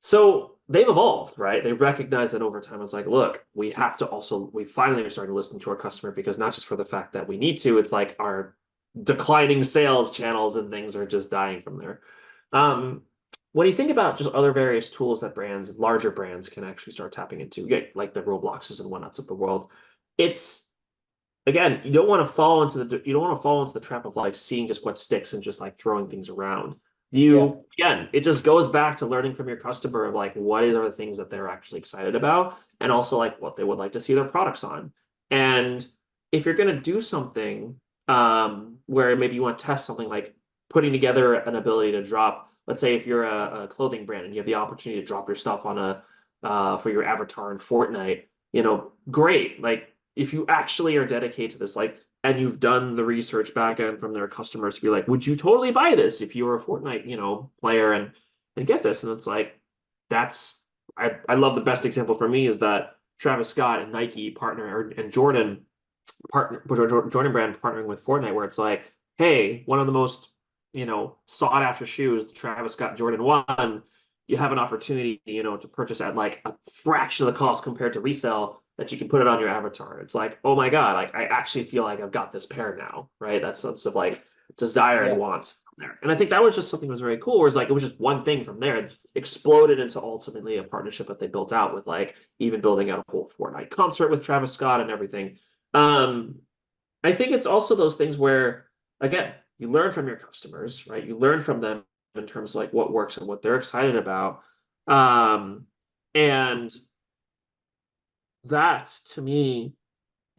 B: So they've evolved, right? They recognize that over time. It's like, look, we finally are starting to listen to our customer because not just for the fact that we need to, it's like our declining sales channels and things are just dying from there. Um, when you think about just other various tools that larger brands can actually start tapping into, like the Robloxes and whatnots of the world, it's again, you don't want to fall into the trap of like seeing just what sticks and just like throwing things around.
A: Yeah,
B: It just goes back to learning from your customer of like what are the things that they're actually excited about and also like what they would like to see their products on. And if you're going to do something where maybe you want to test something like putting together an ability to drop, let's say if you're a clothing brand and you have the opportunity to drop your stuff on for your avatar in Fortnite, great. Like if you actually are dedicated to this, like, and you've done the research back end from their customers to be like, would you totally buy this if you were a Fortnite, player and get this? And it's like, I love the best example for me is that Travis Scott and Nike partner and Jordan brand partnering with Fortnite, where it's like, hey, one of the most, sought after shoes, the Travis Scott Jordan 1, you have an opportunity, to purchase at like a fraction of the cost compared to resale that you can put it on your avatar. It's like, oh my God, like I actually feel like I've got this pair now, right? That's some sort of like desire and
A: Yeah.
B: want from there. And I think that was just something that was very cool, where it's like it was just one thing from there. It exploded into ultimately a partnership that they built out with like even building out a whole Fortnite concert with Travis Scott and everything. Um, I think it's also those things where, again, you learn from your customers, right? You learn from them in terms of like what works and what they're excited about. And that to me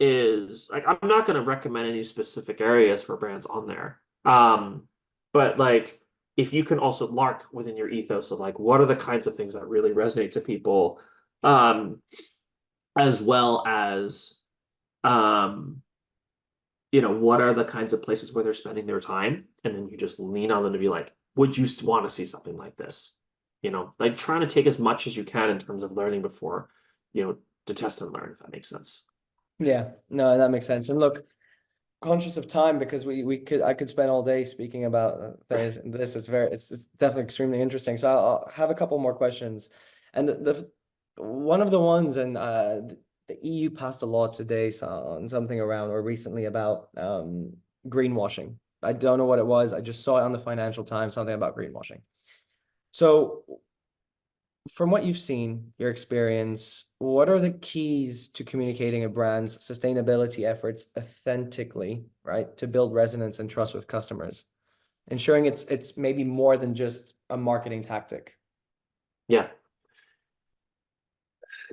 B: is like, I'm not going to recommend any specific areas for brands on there. But like, if you can also lark within your ethos of like, what are the kinds of things that really resonate to people, as well as, um, what are the kinds of places where they're spending their time? And then you just lean on them to be like, would you want to see something like this? Like trying to take as much as you can in terms of learning before, to test and learn, if that makes sense.
A: Yeah, no, that makes sense. And look, conscious of time, because I could spend all day speaking about this. It's definitely extremely interesting. So I'll have a couple more questions. And the one of the ones, and the EU passed a law today on something around or recently about greenwashing. I don't know what it was. I just saw it on the Financial Times, something about greenwashing. So from what you've seen, your experience, what are the keys to communicating a brand's sustainability efforts authentically, right, to build resonance and trust with customers, ensuring it's maybe more than just a marketing tactic?
B: Yeah,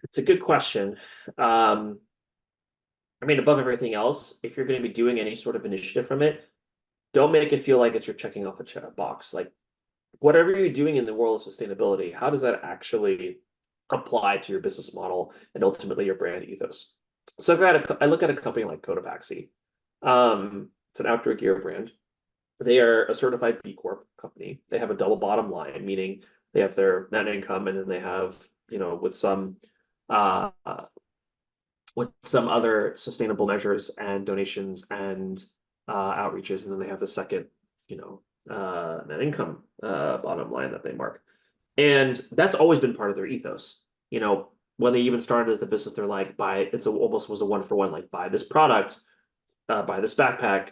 B: it's a good question. Um, I mean, above everything else, if you're going to be doing any sort of initiative from it, don't make it feel like it's you're checking off a box. Like whatever you're doing in the world of sustainability, how does that actually apply to your business model and ultimately your brand ethos? So I look at a company like Cotopaxi. It's an outdoor gear brand. They are a certified B Corp company. They have a double bottom line, meaning they have their net income and then they have, uh, with some other sustainable measures and donations and outreaches, and then they have the second, net income bottom line that they mark. And that's always been part of their ethos. When they even started as the business, they're like, almost was a one for one, like buy this product, buy this backpack,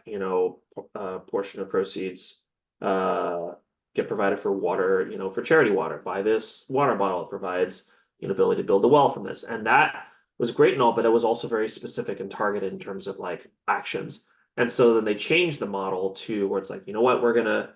B: portion of proceeds get provided for water, for charity water. Buy this water bottle, it provides ability to build a well from this. And that was great and all, but it was also very specific and targeted in terms of like actions. And so then they changed the model to where it's like, you know what, we're gonna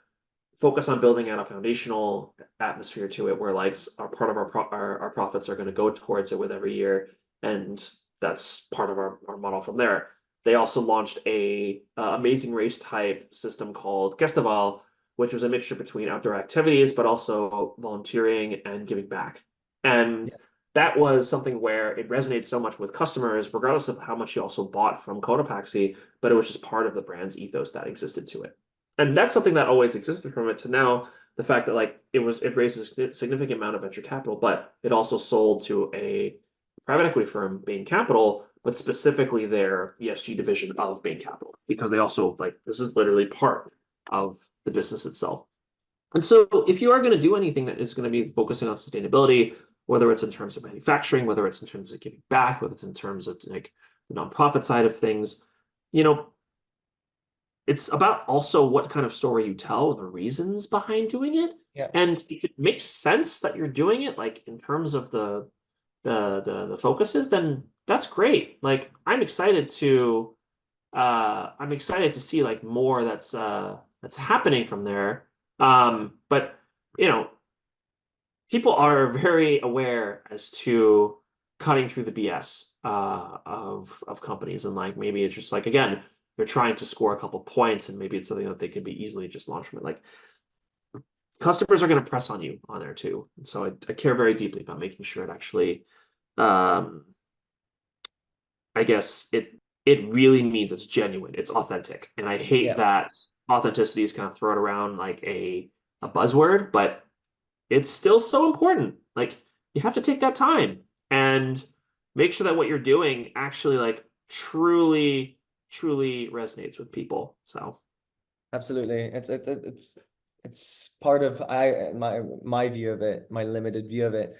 B: focus on building out a foundational atmosphere to it where like our part of our profits are going to go towards it with every year, and that's part of our model from there. They also launched a amazing race type system called Gestival, which was a mixture between outdoor activities but also volunteering and giving back. And
A: Yeah.
B: that was something where it resonated so much with customers, regardless of how much you also bought from Cotopaxi, but it was just part of the brand's ethos that existed to it. And that's something that always existed from it to now the fact that like it raises a significant amount of venture capital, but it also sold to a private equity firm, Bain Capital, but specifically their ESG division of Bain Capital, because they also like this is literally part of the business itself. And so if you are going to do anything that is going to be focusing on sustainability, whether it's in terms of manufacturing, whether it's in terms of giving back, whether it's in terms of like the nonprofit side of things, you know, it's about also what kind of story you tell, the reasons behind doing it.
A: Yeah.
B: And if it makes sense that you're doing it, like in terms of the focuses, then that's great. Like I'm excited to see like more that's happening from there. But you know, people are very aware as to cutting through the BS of companies, and like maybe it's just like again they're trying to score a couple points, and maybe it's something that they could be easily just launched from it. Like customers are going to press on you on there too, and so I care very deeply about making sure it actually, um, I guess it really means it's genuine, it's authentic, and I hate
A: Yeah.
B: that authenticity is kind of thrown around like a buzzword, but it's still so important. Like you have to take that time. And make sure that what you're doing actually like truly resonates with people. So
A: Absolutely. It's part of my view of it, my limited view of it.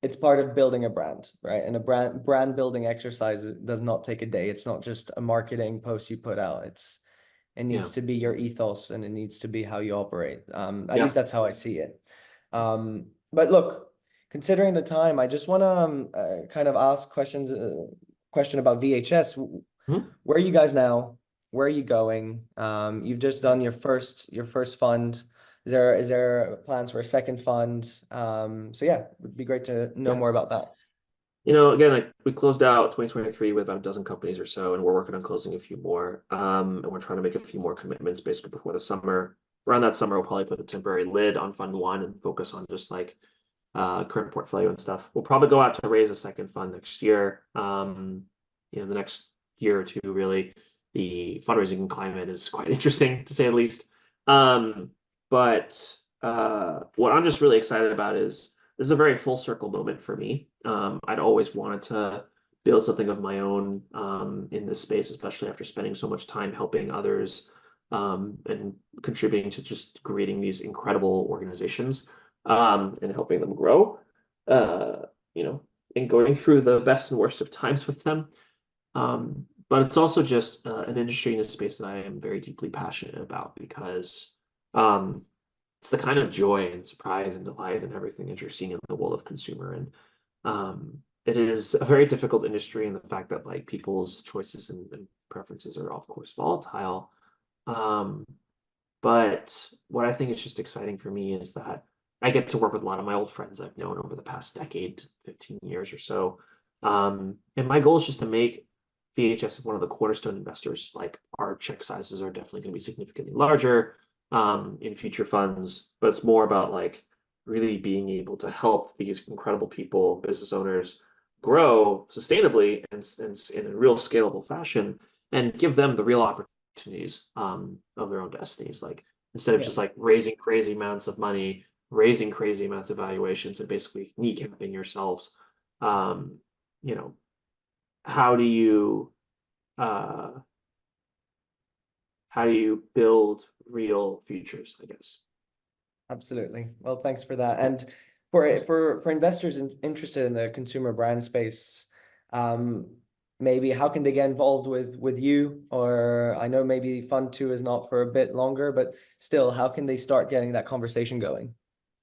A: It's part of building a brand, right? And a brand building exercise does not take a day. It's not just a marketing post you put out. It
B: yeah,
A: needs to be your ethos and it needs to be how you operate. At
B: yeah,
A: least that's how I see it. But look, considering the time, I just want to kind of ask question about VHS.
B: Mhm.
A: Where are you guys now? Where are you going? You've just done your first fund. Is there plans for a second fund? So yeah, it'd be great to know
B: Yeah.
A: more about that.
B: Again, like we closed out 2023 with about a dozen companies or so, and we're working on closing a few more. And we're trying to make a few more commitments basically before the summer. Around that summer, we'll probably put a temporary lid on fund one and focus on just like current portfolio and stuff. We'll probably go out to raise a second fund next year. The next year or two, really, the fundraising climate is quite interesting to say the least. But what I'm just really excited about is this is a very full circle moment for me. I'd always wanted to build something of my own in this space, especially after spending so much time helping others and contributing to just creating these incredible organizations and helping them grow, uh, and going through the best and worst of times with them. But it's also just an industry in a space that I am very deeply passionate about because um, it's the kind of joy and surprise and delight and everything that you're seeing in the world of consumer. And it is a very difficult industry in the fact that like people's choices and preferences are of course volatile. Um, but what I think is just exciting for me is that I get to work with a lot of my old friends I've known over the past decade, 15 years or so. And my goal is just to make VHS one of the cornerstone investors. Like our check sizes are definitely going to be significantly larger in future funds, but it's more about like really being able to help these incredible people, business owners, grow sustainably and in a real scalable fashion and give them the real opportunities of their own destinies. Like instead of
A: Yeah,
B: just like raising crazy amounts of money, raising crazy amounts of valuations, and basically kneecapping yourselves. Um, you know, how do you uh, how do you build real futures? I guess.
A: absolutely. Well, thanks for that. And for investors interested in the consumer brand space, um, maybe how can they get involved with you? Or I know maybe fund two is not for a bit longer, but still, how can they start getting that conversation going?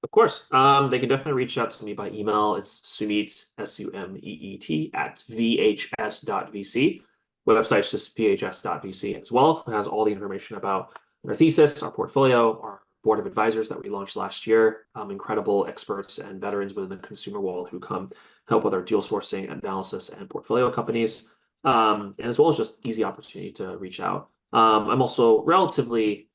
B: Of course, they can definitely reach out to me by email. It's Sumeet, Sumeet at vhs.vc. Website's just vhs.vc as well. It has all the information about our thesis, our portfolio, our board of advisors that we launched last year. Incredible experts and veterans within the consumer world who come help with our deal sourcing, analysis, and portfolio companies. And as well as just easy opportunity to reach out. I'm also relatively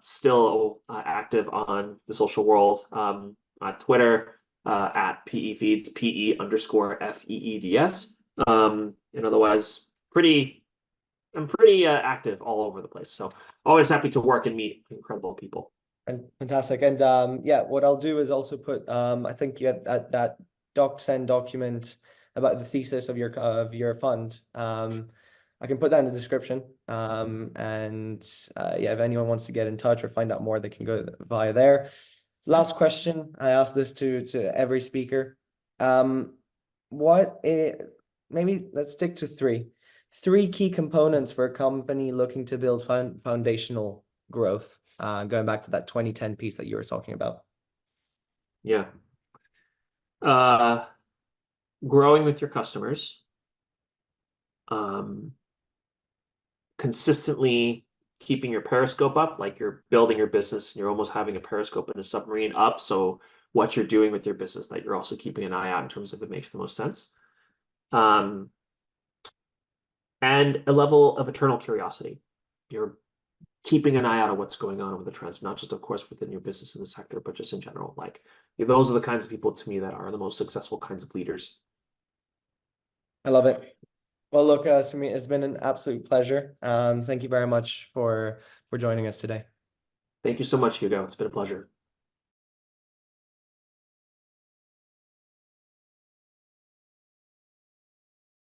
B: still active on the social world on Twitter at PE feeds, PE_FEEDS. And otherwise, I'm pretty active all over the place. So always happy to work and meet incredible people.
A: And fantastic. And yeah, what I'll do is also put I think you had that doc send document about the thesis of your fund. I can put that in the description. And yeah, if anyone wants to get in touch or find out more, they can go via there. Last question. I ask this to every speaker. What maybe let's stick to three. Three key components for a company looking to build foundational growth, going back to that 2010 piece that you were talking about.
B: Yeah. Uh, Growing with your customers, um, consistently keeping your periscope up, like you're building your business and you're almost having a periscope in a submarine up. So what you're doing with your business, that you're also keeping an eye out in terms of it makes the most sense. Um, and a level of eternal curiosity. You're keeping an eye out of what's going on with the trends, not just, of course, within your business in the sector, but just in general. Like those are the kinds of people to me that are the most successful kinds of leaders.
A: I love it. Well, look, Sumit, it's been an absolute pleasure. Thank you very much for joining us today.
B: Thank you so much, Hugo. It's been a pleasure.